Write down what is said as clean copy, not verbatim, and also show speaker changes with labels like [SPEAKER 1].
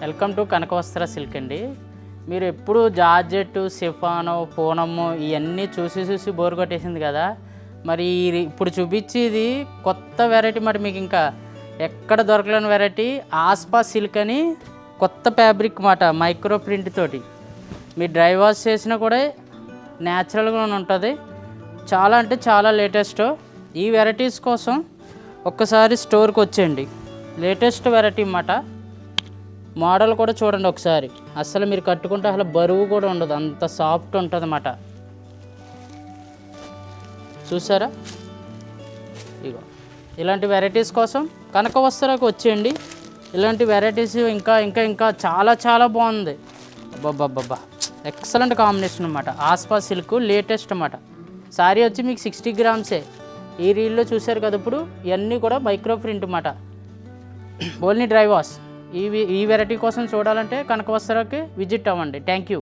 [SPEAKER 1] Welcome to కనకవస్త్ర silk అండి. మీరు ఎప్పుడు జార్జెట్, సిఫాను, పూనము ఇవన్నీ చూసి బోర్ కొట్టేసింది కదా. మరి ఇప్పుడు చూపించేది కొత్త వెరైటీ. మరి మీకు ఇంకా ఎక్కడ దొరకలేని వెరైటీ ఆస్పా సిల్క్ అని కొత్త ఫ్యాబ్రిక్ మాట, మైక్రో ప్రింట్ తోటి మీరు డ్రై వాష్ చేసినా కూడా న్యాచురల్గా ఉంటుంది. చాలా అంటే చాలా లేటెస్ట్. ఈ వెరైటీస్ కోసం ఒక్కసారి స్టోర్కి వచ్చేయండి. లేటెస్ట్ వెరైటీ అన్నమాట. మోడల్ కూడా చూడండి ఒకసారి. అసలు మీరు కట్టుకుంటే అసలు బరువు కూడా ఉండదు, అంత సాఫ్ట్ ఉంటుంది అన్నమాట. చూసారా? ఇగో ఇలాంటి వెరైటీస్ కోసం కనకవస్త్రకు వచ్చేయండి. ఇలాంటి వెరైటీస్ ఇంకా ఇంకా ఇంకా చాలా చాలా బాగుంది. అబ్బాబ్బాబ్బా, ఎక్సలెంట్ కాంబినేషన్ అన్నమాట. ఆస్పా సిల్క్ లేటెస్ట్ అన్నమాట. శారీ వచ్చి మీకు 60 గ్రామ్సే. ఈ రీల్లో చూసారు కదా. ఇప్పుడు ఇవన్నీ కూడా మైక్రో ప్రింట్ అన్నమాట. Only dry wash. ఈ వెరైటీ కోసం చూడాలంటే కనకవస్త్రకి విజిట్ అవ్వండి. Thank you.